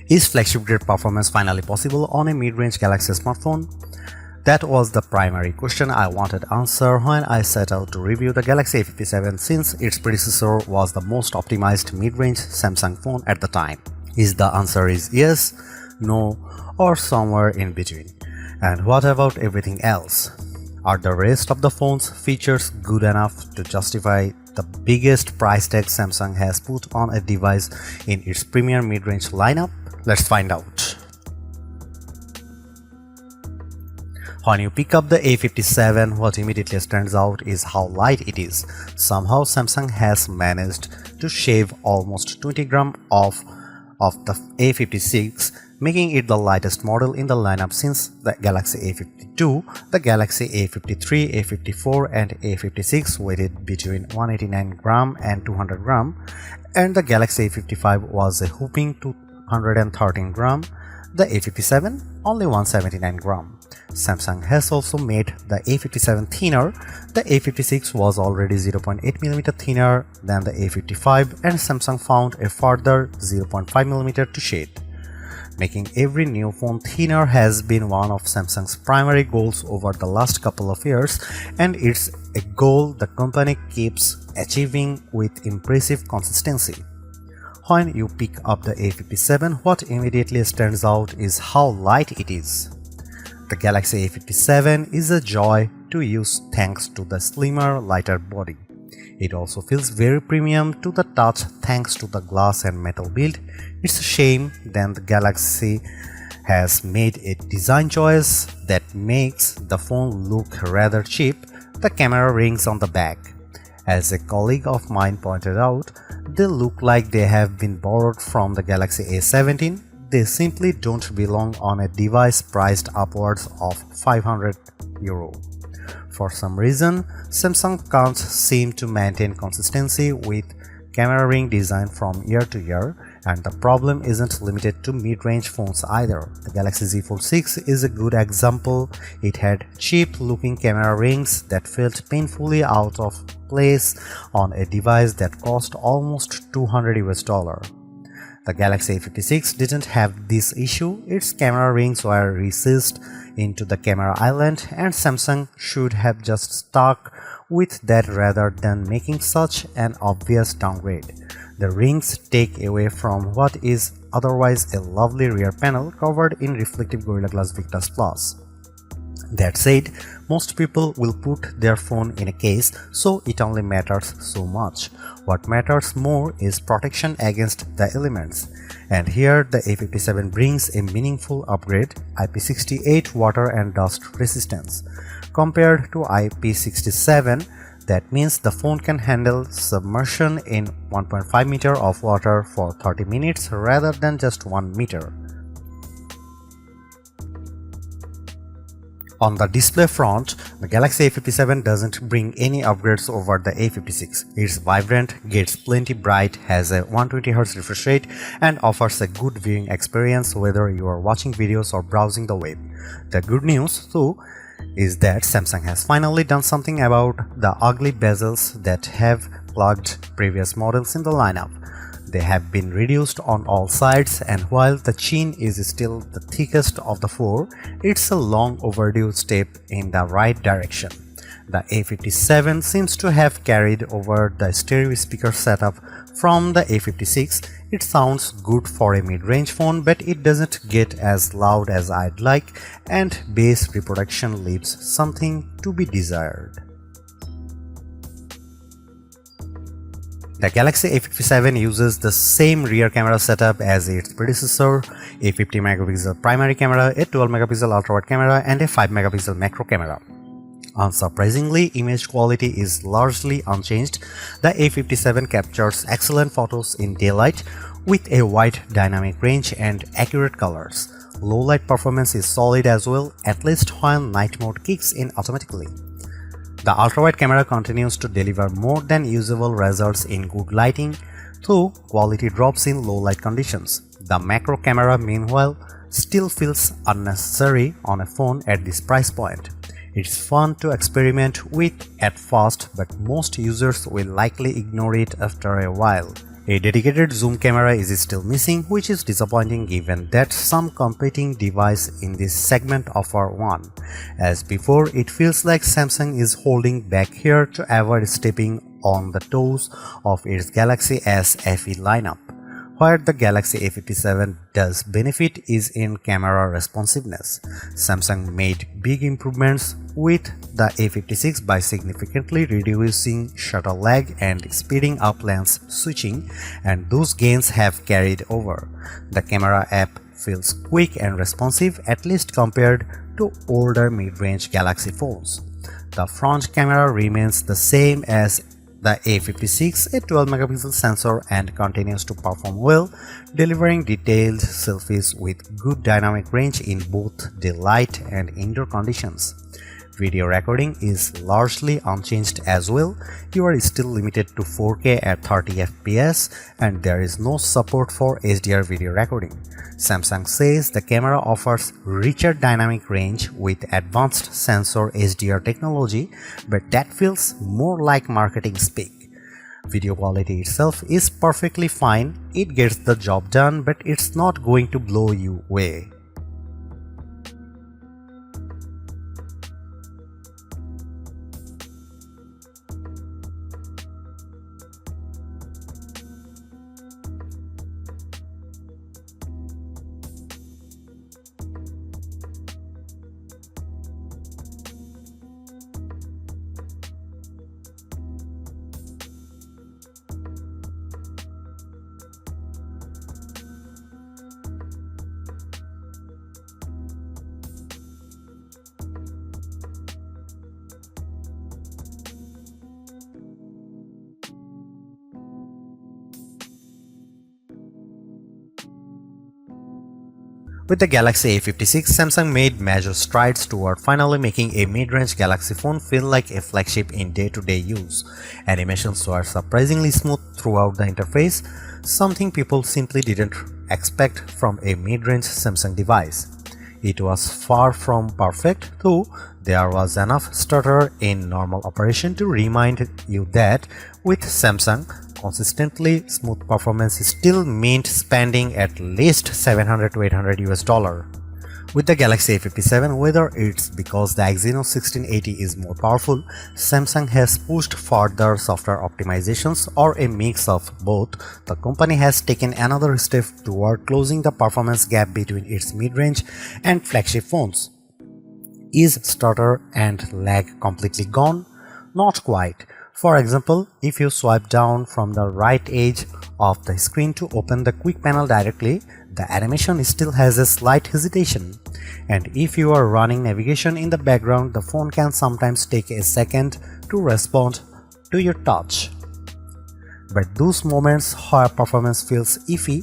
Is flagship grade performance finally possible on a mid-range Galaxy smartphone? That was the primary question I wanted answer when I set out to review the Galaxy A57 since its predecessor was the most optimized mid-range Samsung phone at the time. Is the answer is yes, no, or somewhere in between? And what about everything else? Are the rest of the phone's features good enough to justify the biggest price tag Samsung has put on a device in its premium mid-range lineup? Let's find out. When you pick up the A57, what immediately stands out is how light it is. Somehow Samsung has managed to shave almost 20 grams off of the A56, making it the lightest model in the lineup since the Galaxy A52. The Galaxy A53, A54 and A56 weighted between 189 grams and 200 grams, and the Galaxy A55 was a whopping 213 grams. The A57 only 179 grams. Samsung has also made the A57 thinner. The A56 was already 0.8mm thinner than the A55, and Samsung found a further 0.5mm to shade. Making every new phone thinner has been one of Samsung's primary goals over the last couple of years, and it's a goal the company keeps achieving with impressive consistency. When you pick up the A57, what immediately stands out is how light it is. The Galaxy A57 is a joy to use thanks to the slimmer, lighter body. It also feels very premium to the touch thanks to the glass and metal build. It's a shame that the Galaxy has made a design choice that makes the phone look rather cheap. The camera rings on the back, as a colleague of mine pointed out, they look like they have been borrowed from the Galaxy A17. They simply don't belong on a device priced upwards of €500. For some reason, Samsung can't seem to maintain consistency with camera ring design from year to year, and the problem isn't limited to mid-range phones either. The Galaxy Z Fold 6 is a good example. It had cheap-looking camera rings that felt painfully out of place on a device that cost almost $200. The Galaxy A56 didn't have this issue. Its camera rings were recessed into the camera island, and Samsung should have just stuck with that rather than making such an obvious downgrade. The rings take away from what is otherwise a lovely rear panel covered in reflective Gorilla Glass Victus Plus. That said, most people will put their phone in a case, so it only matters so much. What matters more is protection against the elements. And here the A57 brings a meaningful upgrade: IP68 water and dust resistance. Compared to IP67, that means the phone can handle submersion in 1.5 meters of water for 30 minutes rather than just 1 meter. On the display front, the Galaxy A57 doesn't bring any upgrades over the A56. It's vibrant, gets plenty bright, has a 120Hz refresh rate, and offers a good viewing experience whether you are watching videos or browsing the web. The good news, though, is that Samsung has finally done something about the ugly bezels that have plagued previous models in the lineup. They have been reduced on all sides, and while the chin is still the thickest of the four, it's a long overdue step in the right direction. The A57 seems to have carried over the stereo speaker setup from the A56. It sounds good for a mid-range phone, but it doesn't get as loud as I'd like, and bass reproduction leaves something to be desired. The Galaxy A57 uses the same rear camera setup as its predecessor: a 50MP primary camera, a 12MP ultra-wide camera, and a 5MP macro camera. Unsurprisingly, image quality is largely unchanged. The A57 captures excellent photos in daylight with a wide dynamic range and accurate colors. Low light performance is solid as well, at least when night mode kicks in automatically. The ultra-wide camera continues to deliver more than usable results in good lighting, though quality drops in low light conditions. The macro camera, meanwhile, still feels unnecessary on a phone at this price point. It's fun to experiment with at first, but most users will likely ignore it after a while. A dedicated zoom camera is still missing, which is disappointing given that some competing devices in this segment offer one. As before, it feels like Samsung is holding back here to avoid stepping on the toes of its Galaxy S FE lineup. Where the Galaxy A57 does benefit is in camera responsiveness. Samsung made big improvements with the A56 by significantly reducing shutter lag and speeding up lens switching, and those gains have carried over. The camera app feels quick and responsive, at least compared to older mid-range Galaxy phones. The front camera remains the same as the A56, a 12-megapixel sensor, and continues to perform well, delivering detailed selfies with good dynamic range in both daylight and indoor conditions. Video recording is largely unchanged as well. You are still limited to 4K at 30 FPS, and there is no support for HDR video recording. Samsung says the camera offers richer dynamic range with advanced sensor HDR technology, but that feels more like marketing speak. Video quality itself is perfectly fine, it gets the job done, but it's not going to blow you away. With the Galaxy A56, Samsung made major strides toward finally making a mid-range Galaxy phone feel like a flagship in day-to-day use. Animations were surprisingly smooth throughout the interface, something people simply didn't expect from a mid-range Samsung device. It was far from perfect, though there was enough stutter in normal operation to remind you that with Samsung, consistently smooth performance still meant spending at least $700 to $800 With the Galaxy A57, whether it's because the Exynos 1680 is more powerful, Samsung has pushed further software optimizations, or a mix of both, the company has taken another step toward closing the performance gap between its mid-range and flagship phones. Is stutter and lag completely gone? Not quite. For example, if you swipe down from the right edge of the screen to open the quick panel directly, the animation still has a slight hesitation. And if you are running navigation in the background, the phone can sometimes take a second to respond to your touch. But those moments where performance feels iffy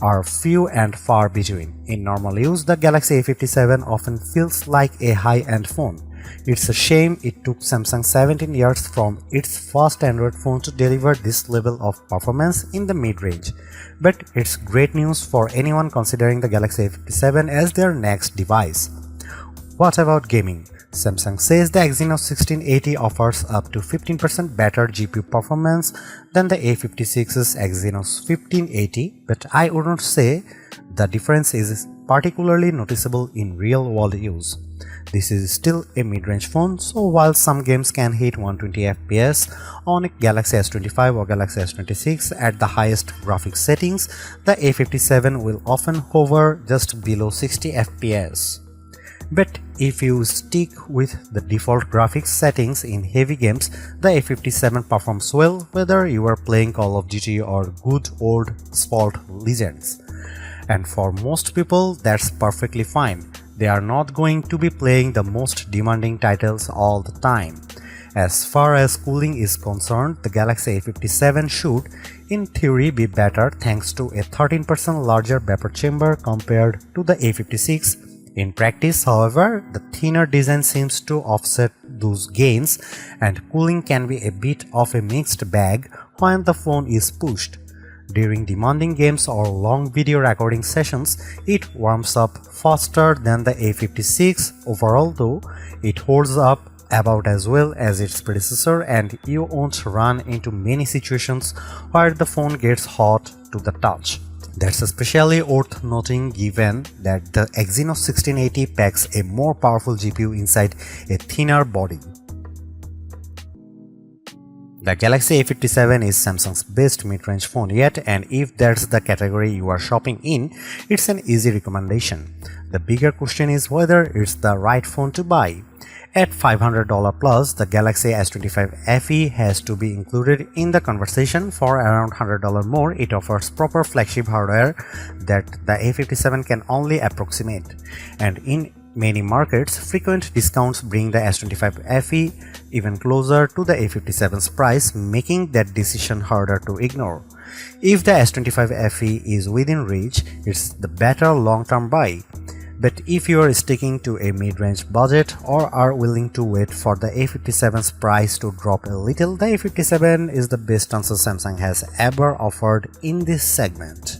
are few and far between. In normal use, the Galaxy A57 often feels like a high-end phone. It's a shame it took Samsung 17 years from its first Android phone to deliver this level of performance in the mid-range. But it's great news for anyone considering the Galaxy A57 as their next device. What about gaming? Samsung says the Exynos 1680 offers up to 15% better GPU performance than the A56's Exynos 1580, but I wouldn't say the difference is particularly noticeable in real-world use. This is still a mid-range phone, so while some games can hit 120 FPS on a Galaxy S25 or Galaxy S26 at the highest graphics settings, the A57 will often hover just below 60 FPS. But if you stick with the default graphics settings in heavy games, the A57 performs well whether you are playing Call of Duty or good old Asphalt Legends. And for most people, that's perfectly fine. They are not going to be playing the most demanding titles all the time. As far as cooling is concerned, the Galaxy A57 should, in theory, be better thanks to a 13% larger vapor chamber compared to the A56. In practice, however, the thinner design seems to offset those gains, and cooling can be a bit of a mixed bag when the phone is pushed. During demanding games or long video recording sessions, it warms up faster than the A56 overall, though it holds up about as well as its predecessor, and you won't run into many situations where the phone gets hot to the touch. That's especially worth noting given that the Exynos 1680 packs a more powerful GPU inside a thinner body. The Galaxy A57 is Samsung's best mid-range phone yet, and if that's the category you are shopping in, it's an easy recommendation. The bigger question is whether it's the right phone to buy. At $500 plus, the Galaxy S25 FE has to be included in the conversation. For around $100 more, it offers proper flagship hardware that the A57 can only approximate. And in many markets, frequent discounts bring the S25 FE even closer to the A57's price, making that decision harder to ignore. If the S25 FE is within reach, it's the better long-term buy. But if you are sticking to a mid-range budget or are willing to wait for the A57's price to drop a little, the A57 is the best answer Samsung has ever offered in this segment.